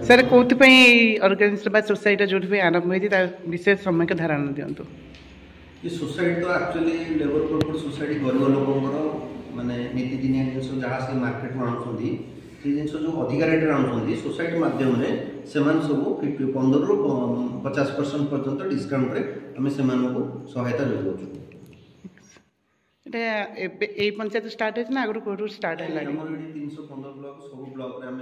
Sir कौन organisation society जो आरंभ होती विशेष समय के धारणा दिंतु। ये सोसाइटी तो एक्चुअली लेबर कॉर्पोरेट सोसाइटी गरीब लोक माने नीतिदिनिया जिन जहाँ से मार्केट में आनुँच से जिन जो अधिक रेट आनुँच सोसाइटी मध्यम से सब 15 ରୁ 50% पर्यंत डिस्काउंट आम से सहायता जोगाऊ। पंचायत स्टार्ट है ना आगु कौट स्टार्ट है 315 ब्लॉक सब ब्लॉक रे आम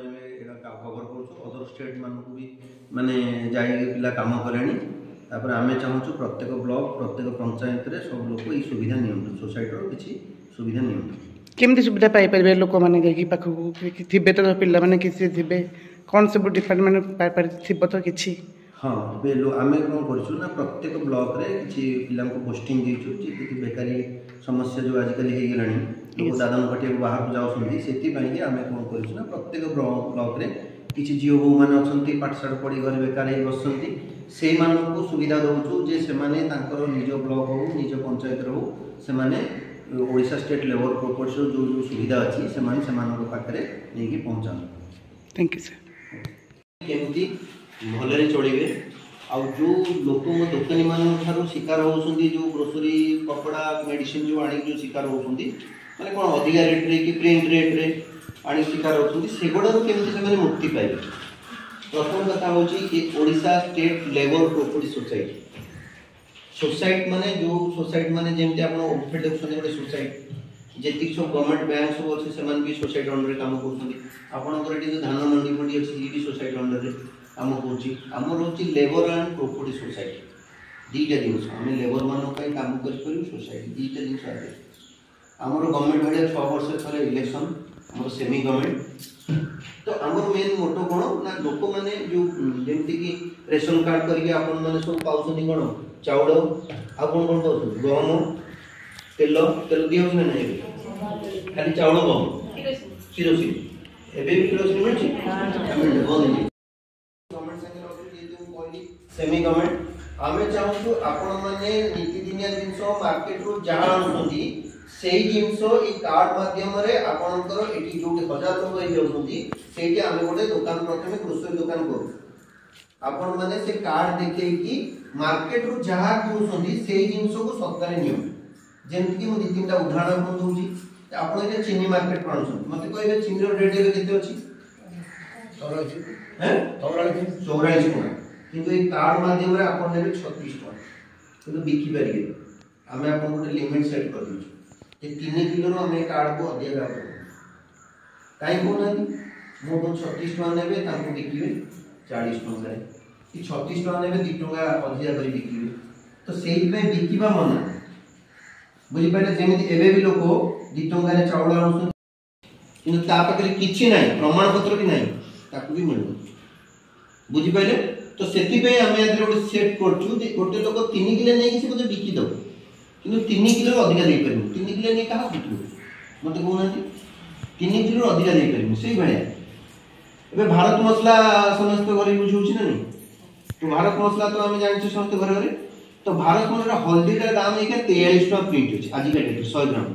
कवर कर अदर स्टेट मानक भी माने जाए पिला काम कले आम चाहूँ प्रत्येक ब्लॉक प्रत्येक पंचायत रे सब लोग ये सुविधा नि सोसाइटी किसी सुविधा नि केमती सुविधा पाइपर लोक मैंने पाखक थे तो पिला मैंने किसी थे कौन सब डिपार्टमेंट थी तो किसी हाँ आम कौन कर प्रत्येक ब्लॉक रे किसी पिला पोस्टिंग देचु बेकारी समस्या जो आजिकल हो गला लोग दादन घटिया बाहर को जाऊँगी से आम कौन कर प्रत्येक ब्लॉक रे किसी झील बो मैंने अच्छा पाठशाठ पढ़ी घर बेकार बसती से सुविधा दौचु जे से निज ब्लॉक हो निज पंचायत हो से ओडिशा स्टेट लेबर कॉर्पोरेट जो जो सुविधा अच्छी से पाखे नहीं पहुँचा। Thank you sir. केमती भले चलिए आउ जो लोक दोकानी मान शिकार होती जो ग्रोसरी कपड़ा मेडिसिन जो आने जो शिकार होती मैंने कौन अधिका रेट्रे कि प्रिंट रेट्रे आनी शिकार होती से गुड़ाक केमती मुक्ति पाइबे। प्रथम कथा हूँ कि Odisha state labour corporate society society माने जो सोसाइटी माने जमती आप ओफिस देखते गोटे सोसाइटी जी सब गवर्नमेंट बैंक सब अच्छे से भी सोसाइटी अंडर काम कर जो धान मंडी फंडी अच्छी भी सोसाइटी अंडर काम कर लेबर एंड प्रॉपर्टी सोसाइटी दीटा जिन आम लेबर मान काम कर सोसाइटी दीटा जिन आमर गवर्नमेंट भाई 6 वर्ष थे इलेक्शन आम सेमी गवर्नमेंट तो आम मेन मोटो कौन ना लोक मैंने जो जमती कि रेशन कार्ड करके आपण मैंने सब पाँच कौन चाउल आ कौन कौन पाँच गहम तेल तेल दिखाई ना नहीं खाली चाउल गहम किरोसिन एवं किरोसिन मिलूँ सेमी गवर्नमेंट आम चाहूँ आपण मैंने नीतिदिनिया जिन मार्केट रू जहाँ आनुंट से जिनस कार्ड मध्यम आपणकर जो 1000 लोग रही आम गोटे दुकान प्रथम ग्रोसरी दुकान करूँ आपण मैंने से कार्ड देखी मार्केट रू जहाँ किणुंट से जिनस को सत्कार नियम जमीक मुझे 2-3टा उदाहरण कौन दूसरी आप चीनी मार्केट को आणुंट मत कहे चीनी रेट एवं के 44 टका किंतु ये कार्ड माध्यम आप 36 टका कि बिकी पारे आम आप गोटे लिमिट सेट कर 3 किलो आम कार्ड को अधिक कहीं कहना मो 36 टका ने बिके 40 टका कि 36 टका ने 2 टका अधिका कर बिके तो से बिकवा मना बुझीपारे जमी एवं भी लोक 2 टका चाउल आनुन कि किसी ना प्रमाण पत्र भी ना भी मिल बुझीपारे तो से आम गोटे सेट करूँ गोटे लोक 3 किलो नहीं से बोलते बिकीदेव कि 3 किलो अधिका दे पार 3 किलो नहीं क्या बिकू मत कहना 3 किलो अधिका दे पार से भाया भारत मसला समस्त घर यूज हो ना नहीं तो भारत मसला तो आम जाने समस्त घर घर तो भारत मसला हल्दी दाम एक 43 टका प्रिंट अच्छे आज का डेट 100 ग्राम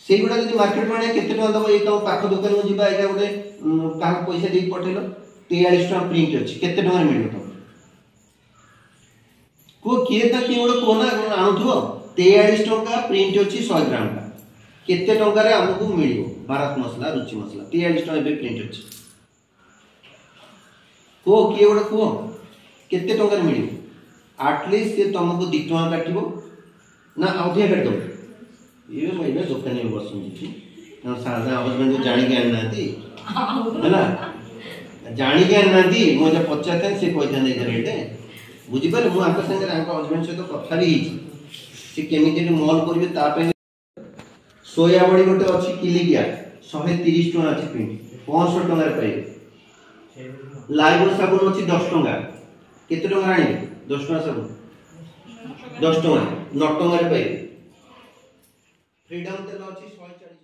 से गुड़ा जब मार्केट में आने के टका दब ये तुम पाख दुकान को जावा यहाँ गोटे क्या पैसा दे पठेल 43 टका प्रिंट अच्छे के मिल तुम कह किए तो किए गोटे कहना आणुव 43 टका प्रिंट अच्छी 100 ग्राम का केते टंकार आमको मिल भारत मसला रुचि मसला 43 टका ए प्रिंट अच्छी कह किए गोटे कह केते टंकार मिल आटलिस्ट से तुमको 2 टका काटो ना अधिका काटद ये मैं दुकानी में बसुँगी साधा हजबैंड को जाणी आना है जाणी आना मुझे पचार से कही था रेट बुझीपारे मुझे हजबैंड सहित कथा भी सी केमी मल करेंगे सोया बड़ी गोटे अच्छी किलिकिया 130 टका अच्छी प्रिंट 65 टकर पाइबे लाइव साबुन अच्छी 10 टका केते टका आने 10 टका साबुन 10 टका 9 टकर पाइबे फ्रीडम तेल अच्छी 140